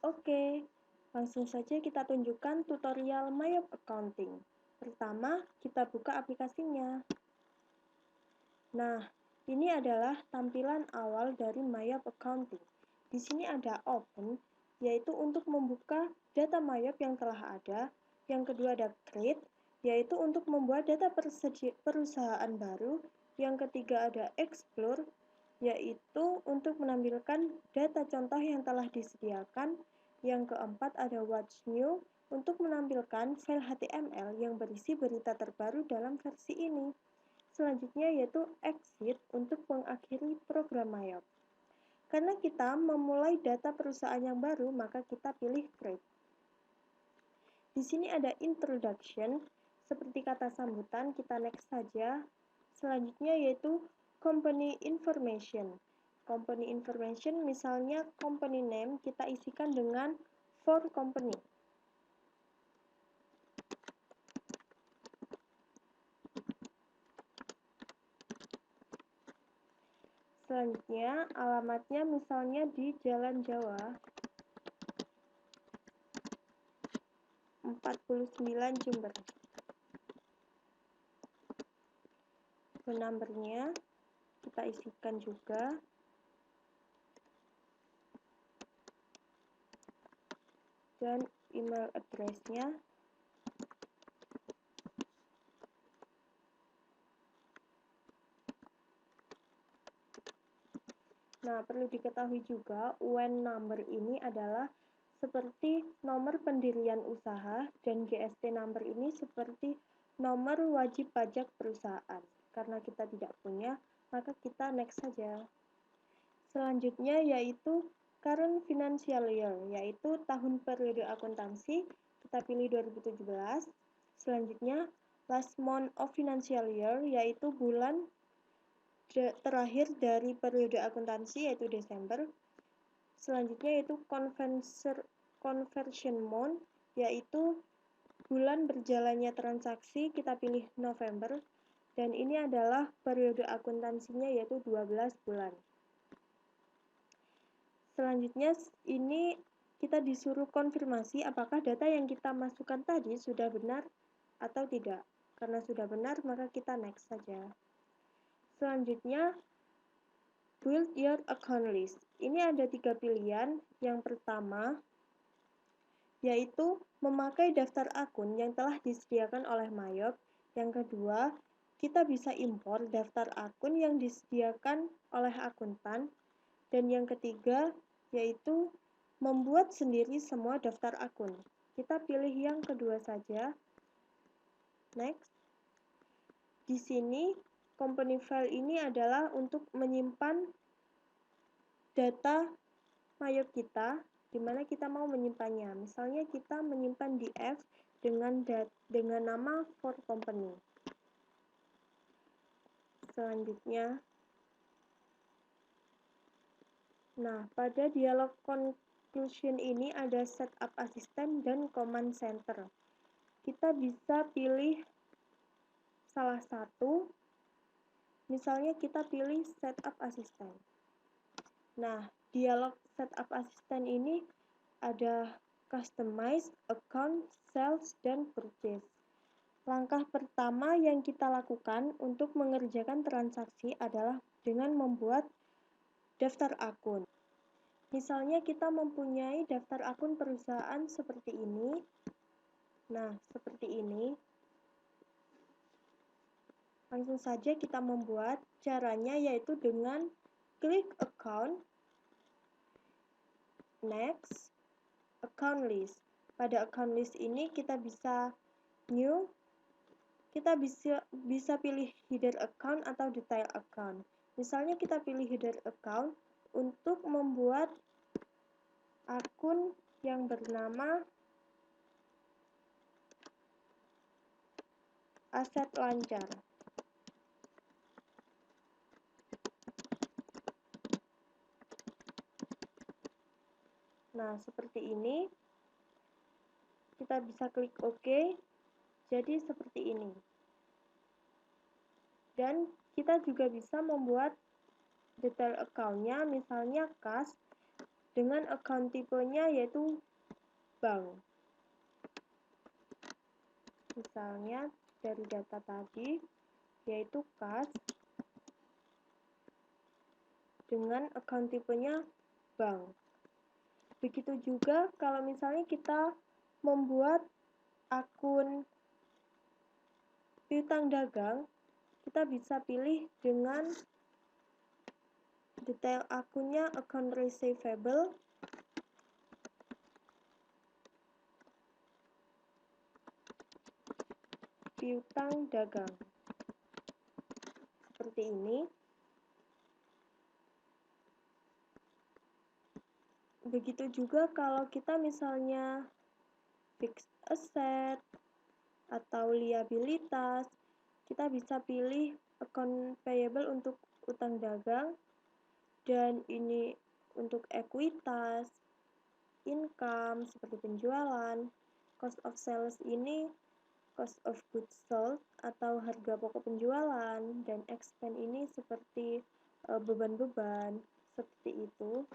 Oke, langsung saja kita tunjukkan tutorial Mayop Accounting. Pertama, kita buka aplikasinya. Nah, ini adalah tampilan awal dari Mayop Accounting. Di sini ada Open, yaitu untuk membuka data Mayop yang telah ada. Yang kedua ada Create, yaitu untuk membuat data perusahaan baru. Yang ketiga ada Explore, yaitu untuk menampilkan data contoh yang telah disediakan. Yang keempat ada What's New, untuk menampilkan file HTML yang berisi berita terbaru dalam versi ini. Selanjutnya yaitu Exit untuk mengakhiri program Mayop. Karena kita memulai data perusahaan yang baru, maka kita pilih Create. Di sini ada Introduction, seperti kata sambutan, kita next saja. Selanjutnya yaitu Company Information. Company Information misalnya company name kita isikan dengan for company. Selanjutnya alamatnya misalnya di Jalan Jawa 49 Jember. Phone number-nya kita isikan juga. Dan email address-nya. Nah, perlu diketahui juga, UN number ini adalah seperti nomor pendirian usaha dan GST number ini seperti nomor wajib pajak perusahaan. Karena kita tidak punya, maka kita next saja. Selanjutnya yaitu current financial year, yaitu tahun periode akuntansi, kita pilih 2017. Selanjutnya last month of financial year, yaitu bulan terakhir dari periode akuntansi yaitu Desember. Selanjutnya yaitu conversion month, yaitu bulan berjalannya transaksi, kita pilih November. Dan ini adalah periode akuntansinya yaitu 12 bulan. Selanjutnya ini kita disuruh konfirmasi apakah data yang kita masukkan tadi sudah benar atau tidak. Karena sudah benar maka kita next saja. Selanjutnya build your account list. Ini ada 3 pilihan. Yang pertama yaitu memakai daftar akun yang telah disediakan oleh Mayop. Yang kedua, kita bisa impor daftar akun yang disediakan oleh akuntan. Dan yang ketiga yaitu membuat sendiri semua daftar akun. Kita pilih yang kedua saja. Next. Di sini company file ini adalah untuk menyimpan data Mayop kita, di mana kita mau menyimpannya. Misalnya kita menyimpan di F dengan nama for company. Selanjutnya, nah pada dialog conclusion ini ada setup assistant dan command center. Kita bisa pilih salah satu, misalnya kita pilih setup assistant. Nah, dialog setup assistant ini ada customize, account, sales, dan purchase. Langkah pertama yang kita lakukan untuk mengerjakan transaksi adalah dengan membuat daftar akun. Misalnya kita mempunyai daftar akun perusahaan seperti ini. Nah, seperti ini. Langsung saja kita membuat. Caranya yaitu dengan klik account, next, account list. Pada account list ini kita bisa new, kita bisa pilih header account atau detail account. Misalnya kita pilih header account untuk membuat akun yang bernama aset lancar. Nah, seperti ini. Kita bisa klik OK. Jadi seperti ini. Dan kita juga bisa membuat detail account-nya, misalnya kas. dengan account tipenya yaitu bank. Misalnya dari data tadi yaitu kas dengan account tipenya bank. Begitu juga kalau misalnya kita membuat akun piutang dagang, kita bisa pilih dengan detail akunnya account receivable, piutang dagang. Seperti ini. Begitu juga kalau kita misalnya fixed asset atau liabilitas, kita bisa pilih account payable untuk utang dagang, dan ini untuk ekuitas, income seperti penjualan, cost of sales ini cost of goods sold atau harga pokok penjualan, dan expense ini seperti beban-beban, seperti itu.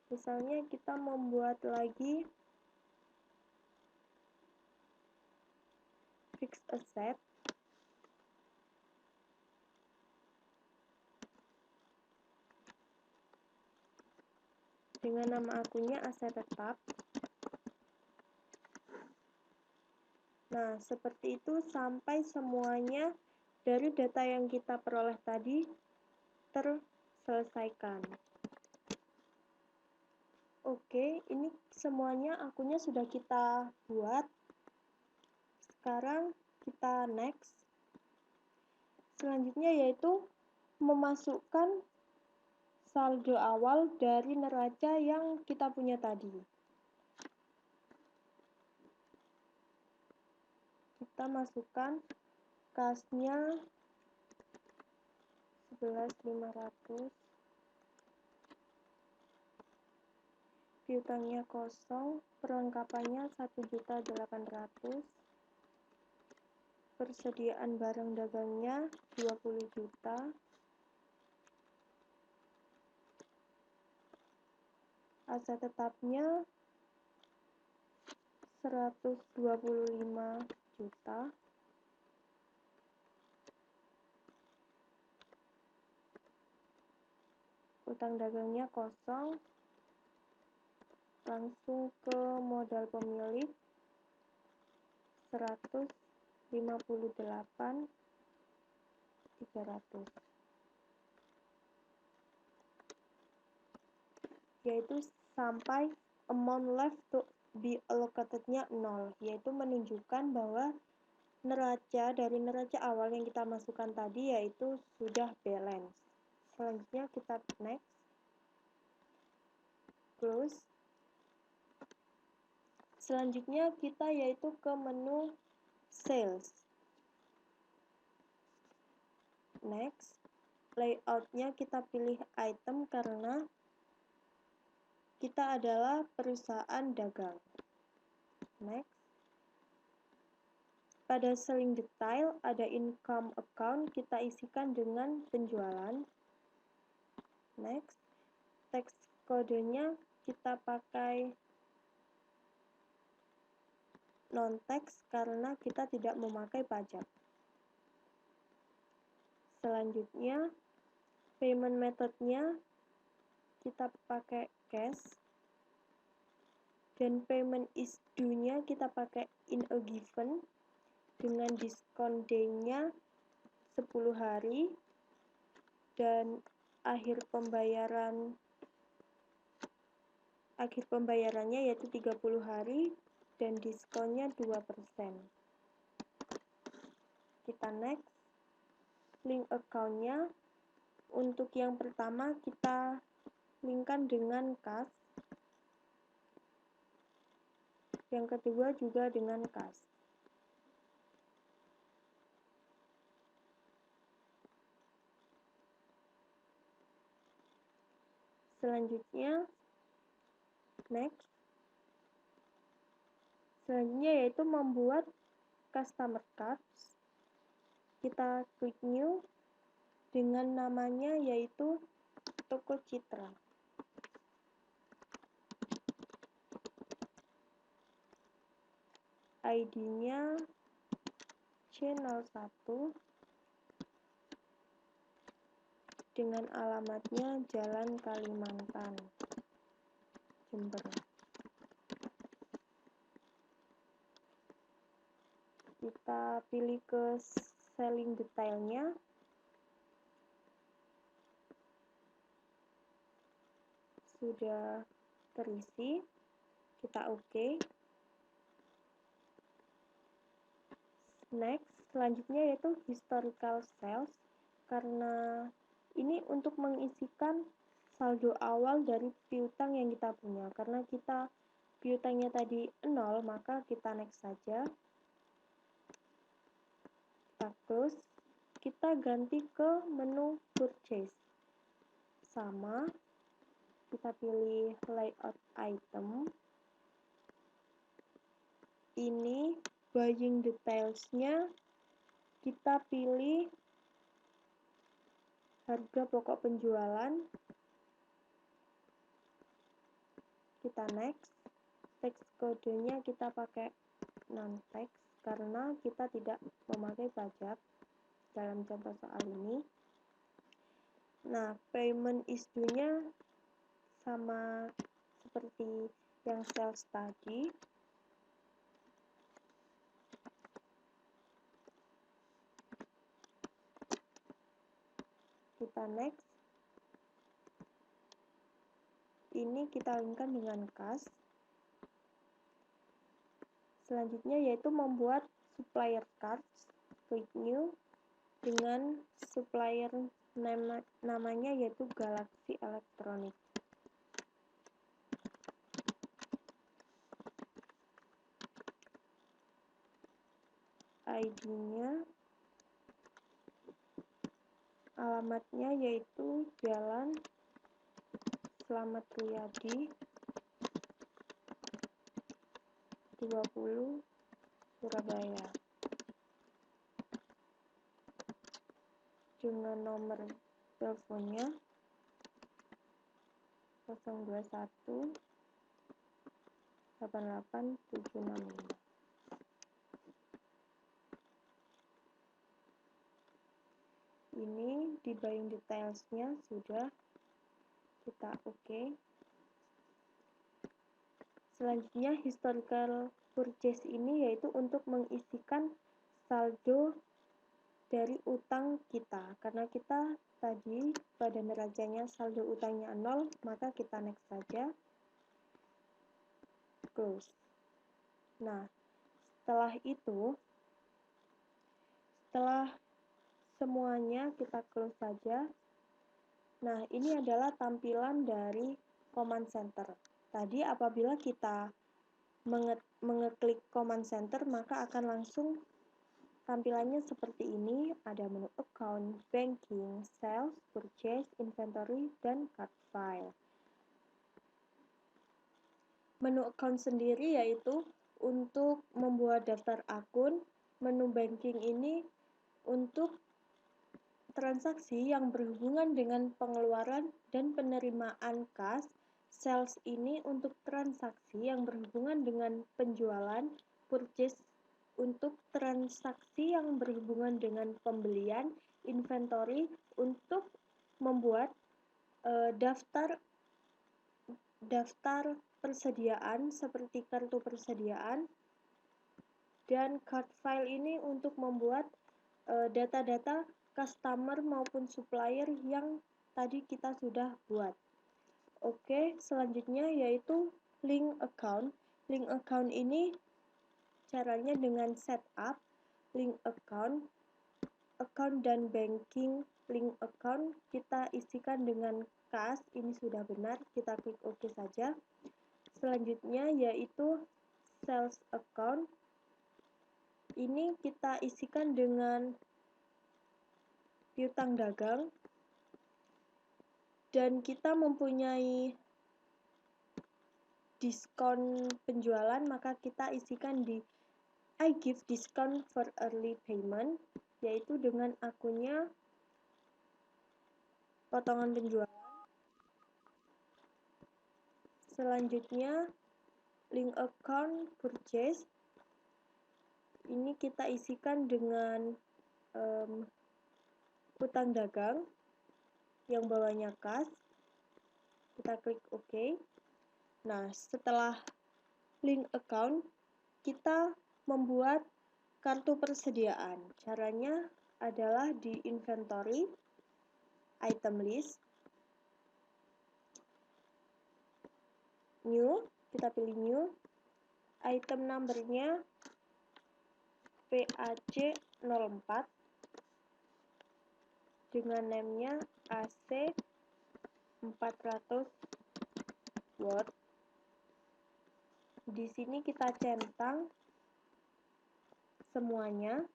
Misalnya kita membuat lagi fixed asset, dengan nama akunnya aset tetap. Nah, seperti itu sampai semuanya dari data yang kita peroleh tadi terselesaikan. Oke, ini semuanya akunnya sudah kita buat. Sekarang kita next. Selanjutnya yaitu memasukkan saldo awal dari neraca yang kita punya tadi. Kita masukkan kasnya 11.500, piutangnya kosong, perlengkapannya 1.800.000, persediaan barang dagangnya 20 juta, aset tetapnya 125 juta, utang dagangnya kosong, langsung ke modal pemilik 158.300, yaitu sampai amount left to be allocated-nya 0, yaitu menunjukkan bahwa dari neraca awal yang kita masukkan tadi yaitu sudah balance. Selanjutnya kita next, close. Selanjutnya kita yaitu ke menu sales. Next, layoutnya kita pilih item karena kita adalah perusahaan dagang. Next, pada selling detail ada income account, kita isikan dengan penjualan. Next, teks kodenya kita pakai non-text karena kita tidak memakai pajak. Selanjutnya, payment methodnya kita pakai cash, dan payment is due-nya kita pakai in a given dengan diskon day-nya 10 hari, dan akhir pembayarannya yaitu 30 hari, dan diskonnya 2%. Kita next, link account-nya untuk yang pertama kita linkkan dengan kas, yang kedua juga dengan kas. Selanjutnya next, selanjutnya yaitu membuat customer cards. Kita klik new dengan namanya yaitu Toko Citra. ID-nya C01 dengan alamatnya Jalan Kalimantan, Jember. Kita pilih ke selling detailnya. Sudah terisi, kita oke. Next, selanjutnya yaitu historical sales, karena ini untuk mengisikan saldo awal dari piutang yang kita punya. Karena kita piutangnya tadi 0, maka kita next saja. Kita close. Kita ganti ke menu purchase. Sama, kita pilih layout item. Ini buying details-nya kita pilih harga pokok penjualan. Kita next. Teks kodenya kita pakai non-text karena kita tidak memakai pajak dalam contoh soal ini. Nah, payment is due-nya sama seperti yang sales tadi. Kita next. Ini kita linkkan dengan kas. Selanjutnya yaitu membuat supplier cards. Klik new dengan supplier namanya yaitu Galaxy Electronics. ID-nya, alamatnya yaitu Jalan Slamet Riyadi 20 Surabaya. Dengan nomor teleponnya 021 88765. Ini di buying details-nya sudah, kita oke. Selanjutnya historical purchase ini yaitu untuk mengisikan saldo dari utang kita. Karena kita tadi pada neracanya saldo utangnya 0, maka kita next saja. Close. Nah, setelah itu, setelah semuanya kita close saja. Nah, ini adalah tampilan dari command center. Tadi apabila kita mengeklik command center, maka akan langsung tampilannya seperti ini. Ada menu account, banking, sales, purchase, inventory, dan card file. Menu account sendiri yaitu untuk membuat daftar akun. Menu banking ini untuk transaksi yang berhubungan dengan pengeluaran dan penerimaan kas. Sales ini untuk transaksi yang berhubungan dengan penjualan. Purchase untuk transaksi yang berhubungan dengan pembelian. Inventory untuk membuat daftar persediaan seperti kartu persediaan. Dan card file ini untuk membuat data-data customer maupun supplier yang tadi kita sudah buat. Oke, selanjutnya yaitu link account. Link account ini caranya dengan setup link account, dan banking. Link account kita isikan dengan kas, ini sudah benar, kita klik OK saja. Selanjutnya yaitu sales account. Ini kita isikan dengan piutang dagang, dan kita mempunyai diskon penjualan, maka kita isikan di I give discount for early payment, yaitu dengan akunnya potongan penjualan. Selanjutnya link account purchase. Ini kita isikan dengan utang dagang yang bawahnya kas. Kita klik OK. Nah, setelah link account, kita membuat kartu persediaan. Caranya adalah di inventory, item list, new, kita pilih new, item numbernya PAC04 dengan name-nya AC 400 watt. Di sini kita centang semuanya.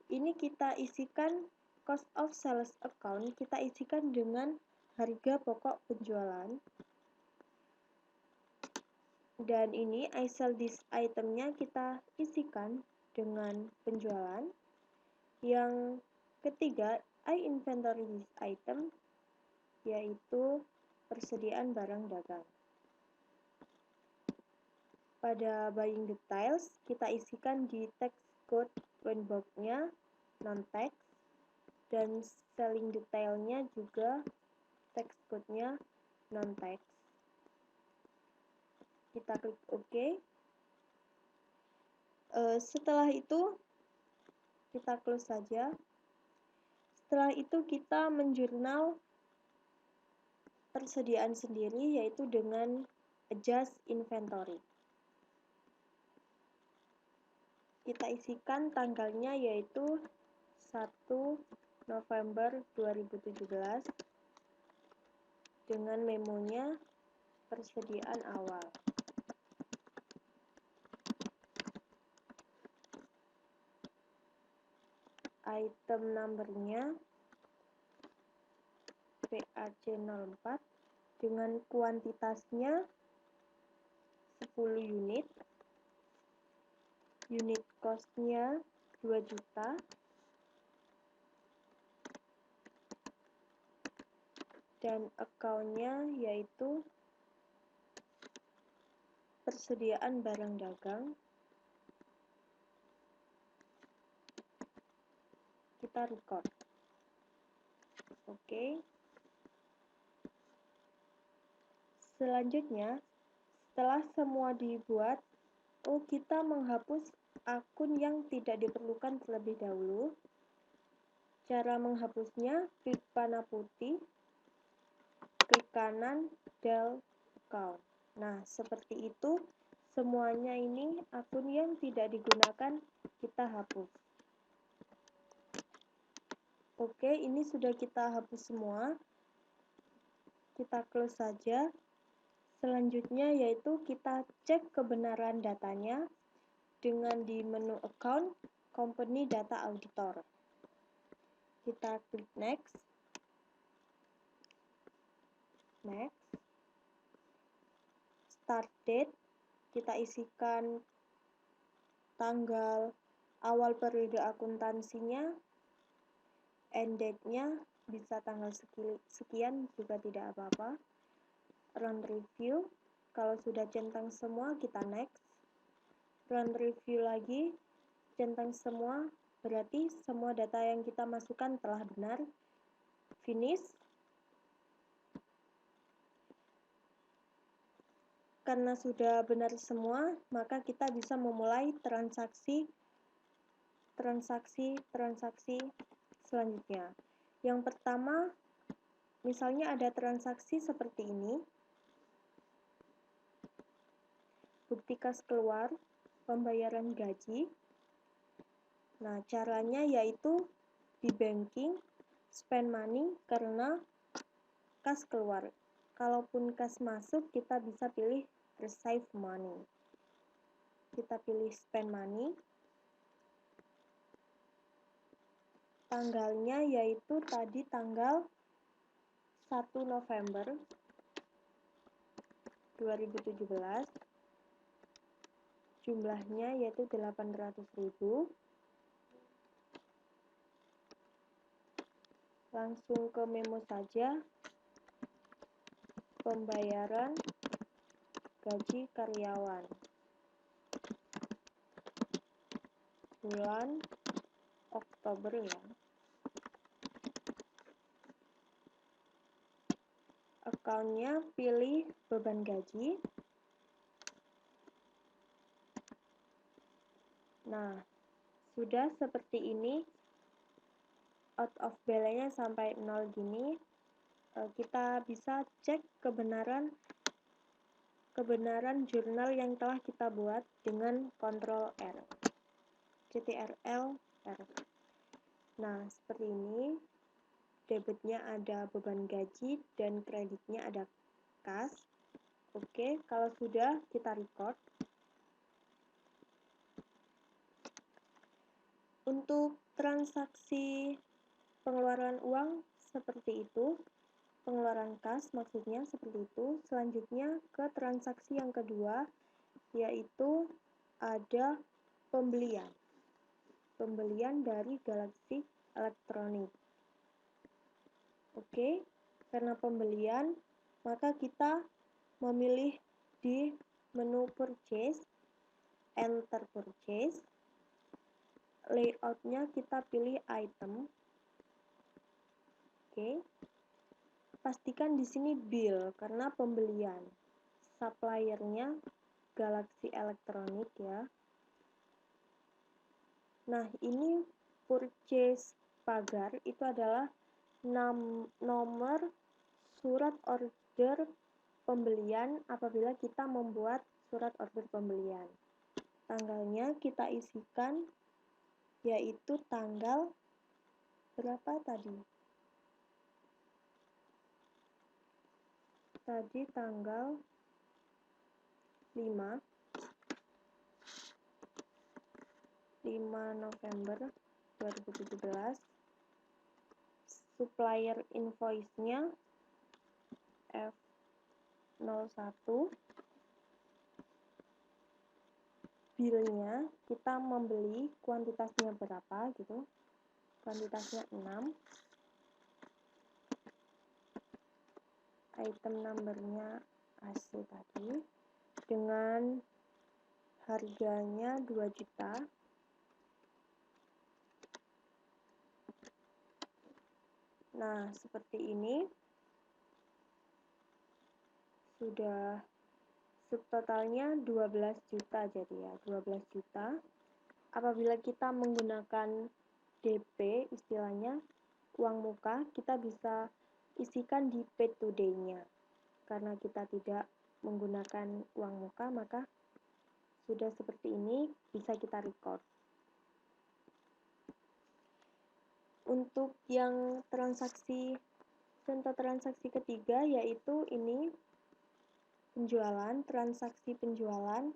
Ini kita isikan cost of sales account, kita isikan dengan harga pokok penjualan. Dan ini I sell this itemnya kita isikan dengan penjualan. Yang ketiga, I inventory this item, yaitu persediaan barang dagang. Pada buying details, kita isikan di text code box-nya non-text, dan selling detailnya juga text code-nya non-text. Kita klik OK. Setelah itu kita close saja. Setelah itu kita menjurnal persediaan sendiri, yaitu dengan adjust inventory. Kita isikan tanggalnya yaitu 1 November 2017 dengan memonya persediaan awal. Item numbernya PAC04 dengan kuantitasnya 10 unit. Unit cost-nya 2 juta. Dan account-nya yaitu persediaan barang dagang. Kita record. Oke. Selanjutnya, setelah semua dibuat, kita menghapus akun yang tidak diperlukan terlebih dahulu. Cara menghapusnya, klik panah putih, klik kanan, del account. Nah, seperti itu. Semuanya ini akun yang tidak digunakan kita hapus. Oke, ini sudah kita hapus semua. Kita close saja. Selanjutnya yaitu kita cek kebenaran datanya dengan di menu account, company data auditor. Kita klik next. Next. Start date, kita isikan tanggal awal periode akuntansinya. End date-nya bisa tanggal sekian juga tidak apa-apa. Run review, kalau sudah centang semua kita next. Run review lagi, centang semua, berarti semua data yang kita masukkan telah benar. Finish. Karena sudah benar semua, maka kita bisa memulai transaksi selanjutnya. Yang pertama, misalnya ada transaksi seperti ini. Bukti kas keluar, pembayaran gaji. Nah, caranya yaitu di banking, spend money karena kas keluar. Kalaupun kas masuk, kita bisa pilih receive money. Kita pilih spend money. Tanggalnya yaitu tadi tanggal 1 November 2017. Jumlahnya yaitu 800.000. Langsung ke memo saja. Pembayaran gaji karyawan. bulan Oktober ya. Akunnya pilih beban gaji. Nah, sudah seperti ini, out of balance-nya sampai 0 gini, kita bisa cek kebenaran jurnal yang telah kita buat dengan Ctrl R, Ctrl R. Nah, seperti ini, debitnya ada beban gaji dan kreditnya ada kas. Oke, kalau sudah kita record. Untuk transaksi pengeluaran uang seperti itu, pengeluaran kas maksudnya seperti itu. Selanjutnya ke transaksi yang kedua, yaitu ada pembelian dari Galaxy Electronics. Oke, karena pembelian, maka kita memilih di menu purchase, enter purchase. Layoutnya kita pilih item. Oke. Pastikan di sini bill karena pembelian. Suppliernya Galaxy Electronics ya. Nah, ini purchase pagar itu adalah nomor surat order pembelian apabila kita membuat surat order pembelian. Tanggalnya kita isikan yaitu tanggal berapa tadi? Tadi tanggal 5 November 2017. Supplier invoice-nya F01. Bill-nya kita membeli kuantitasnya berapa gitu. Kuantitasnya 6. Item number-nya AC tadi dengan harganya 2 juta. Nah, seperti ini. Sudah subtotalnya 12 juta jadi ya, 12 juta. Apabila kita menggunakan DP istilahnya uang muka, kita bisa isikan di pay today-nya. Karena kita tidak menggunakan uang muka, maka sudah seperti ini bisa kita record. Untuk yang contoh transaksi ketiga yaitu ini penjualan, transaksi penjualan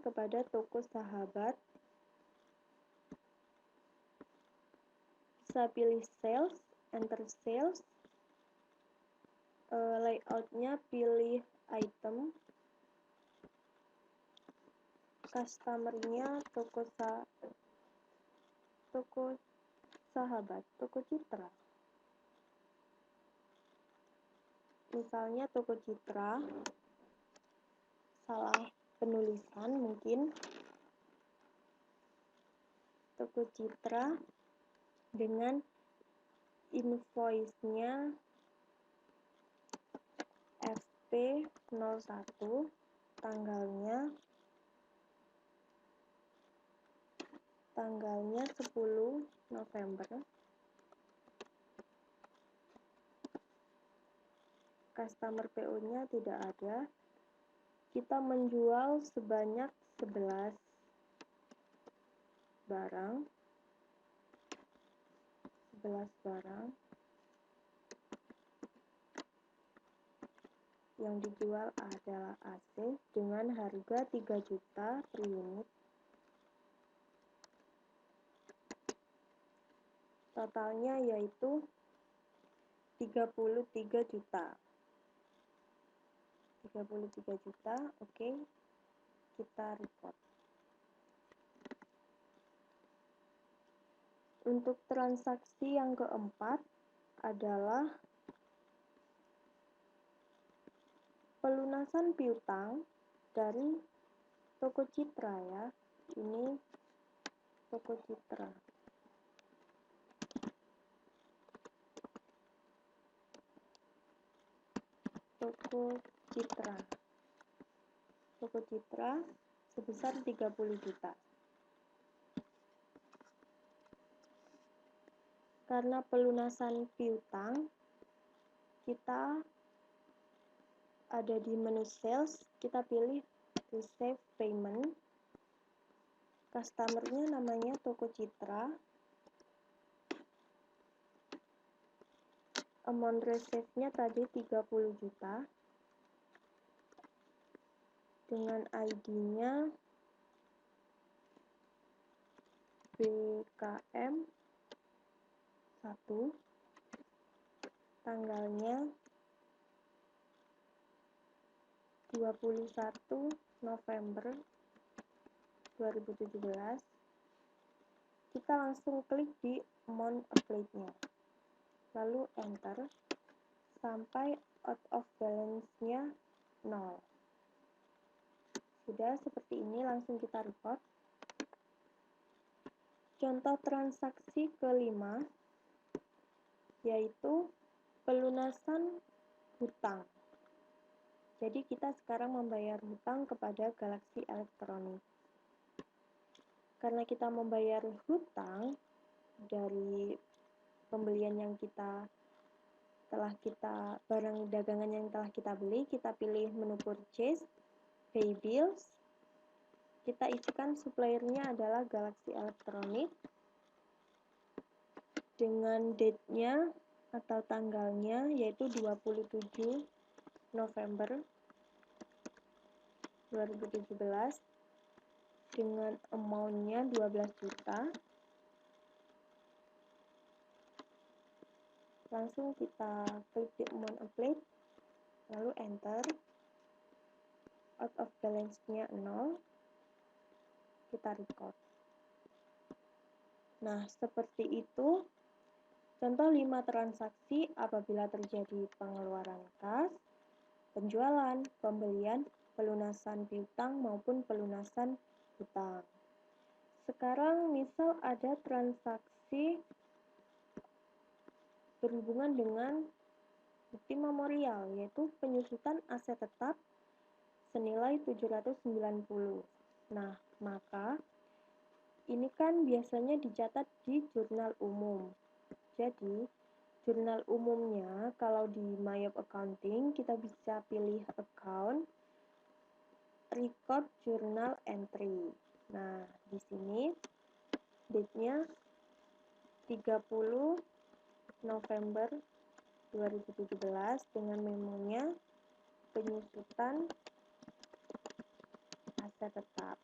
kepada toko sahabat. Bisa pilih sales, enter sales. Layoutnya pilih item. Customer-nya toko sahabat, toko Citra. Misalnya toko Citra, salah penulisan mungkin. Toko Citra dengan invoice-nya FP01, tanggalnya 10 November. Customer PO-nya tidak ada. Kita menjual sebanyak 11 barang. Yang dijual adalah AC dengan harga 3 juta per unit. Totalnya yaitu 33 juta. Oke. Kita report. Untuk transaksi yang keempat adalah pelunasan piutang dari toko Citra ya. Ini toko Citra. Toko Citra sebesar 30 juta. Karena pelunasan piutang, kita ada di menu sales, kita pilih receive payment. Customernya namanya toko Citra. Amount receive-nya tadi 30 juta. Dengan ID-nya BKM 1. Tanggalnya 21 November 2017. Kita langsung klik di amount applied-nya. Lalu enter sampai out of balance-nya 0. Sudah seperti ini, langsung kita report. Contoh transaksi kelima yaitu pelunasan hutang. Jadi kita sekarang membayar hutang kepada Galaxy Electronics. Karena kita membayar hutang dari pembelian yang barang dagangan yang telah kita beli, kita pilih menu purchase, pay bills. Kita isikan suppliernya adalah Galaxy Electronics dengan date-nya atau tanggalnya yaitu 27 November 2017 dengan amount-nya 12 juta. Langsung kita klik di amount applied, lalu enter. Out of balance-nya 0. Kita record. Nah, seperti itu contoh 5 transaksi apabila terjadi pengeluaran kas, penjualan, pembelian, pelunasan piutang maupun pelunasan hutang. Sekarang misal ada transaksi berhubungan dengan bukti memorial, yaitu penyusutan aset tetap senilai 790. Nah, maka ini kan biasanya dicatat di jurnal umum. Jadi, jurnal umumnya kalau di My Accounting kita bisa pilih account, record journal entry. Nah, di sini date-nya 30 November 2017 dengan memonya penyusutan aset tetap.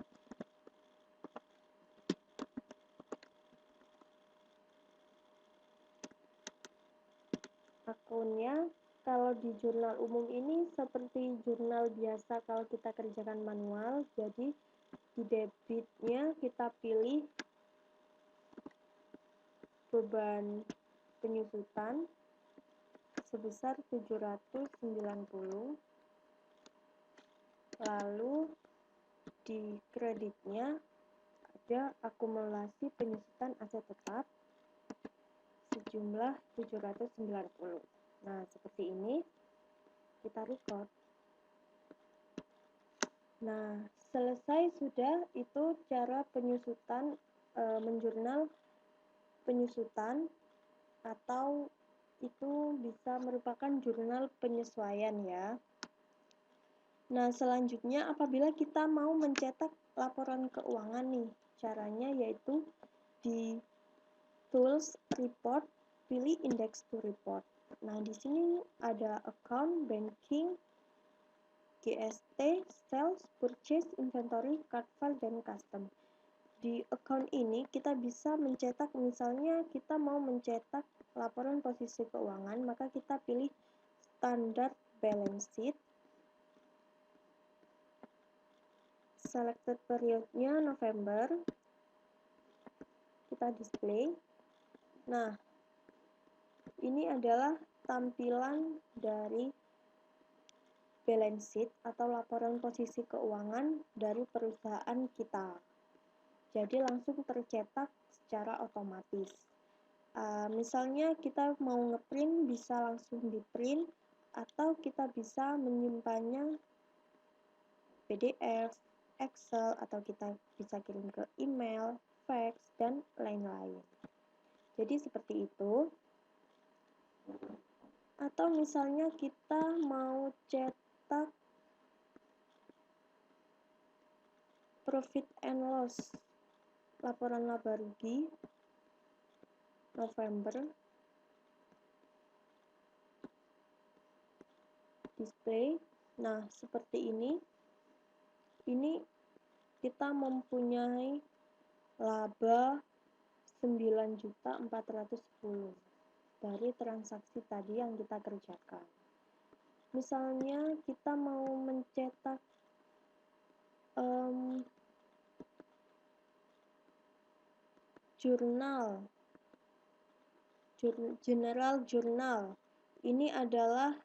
Akunnya kalau di jurnal umum ini seperti jurnal biasa kalau kita kerjakan manual, jadi di debitnya kita pilih beban penyusutan sebesar 790, lalu di kreditnya ada akumulasi penyusutan aset tetap sejumlah 790. Nah, seperti ini kita record. Nah, selesai sudah itu cara penyusutan menjurnal penyusutan, atau itu bisa merupakan jurnal penyesuaian ya. Nah, selanjutnya apabila kita mau mencetak laporan keuangan nih, caranya yaitu di tools report, pilih index to report. Nah, di sini ada account, banking, GST, sales, purchase, inventory, card file, dan custom. Di account ini kita bisa mencetak, misalnya kita mau mencetak laporan posisi keuangan, maka kita pilih standard balance sheet. Selected periodnya November. Kita display. Nah, ini adalah tampilan dari balance sheet atau laporan posisi keuangan dari perusahaan kita. Jadi langsung tercetak secara otomatis. Misalnya kita mau ngeprint, bisa langsung di print, atau kita bisa menyimpannya PDF, Excel, atau kita bisa kirim ke email, fax, dan lain-lain. Jadi seperti itu. Atau misalnya kita mau cetak profit and loss, laporan laba rugi November, display. Nah, seperti ini kita mempunyai laba 9.410 dari transaksi tadi yang kita kerjakan. Misalnya kita mau mencetak general journal. Ini adalah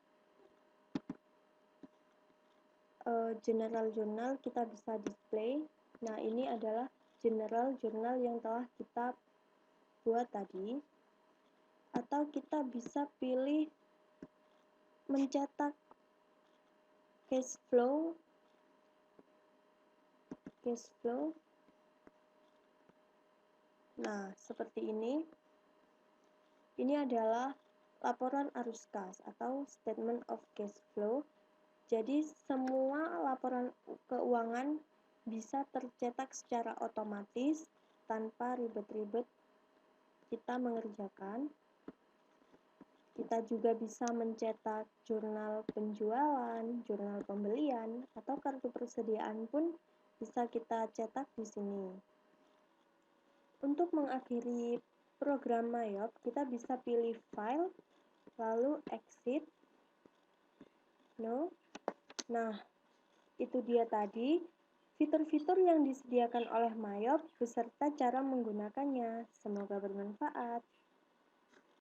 general journal, kita bisa display. Nah, ini adalah general journal yang telah kita buat tadi. Atau kita bisa pilih mencetak cash flow. Nah, seperti ini. Ini adalah laporan arus kas atau statement of cash flow. Jadi semua laporan keuangan bisa tercetak secara otomatis tanpa ribet-ribet kita mengerjakan. Kita juga bisa mencetak jurnal penjualan, jurnal pembelian, atau kartu persediaan pun bisa kita cetak di sini. Untuk mengakhiri program Mayop, kita bisa pilih file, lalu exit. No. Nah, itu dia tadi fitur-fitur yang disediakan oleh Mayop beserta cara menggunakannya. Semoga bermanfaat.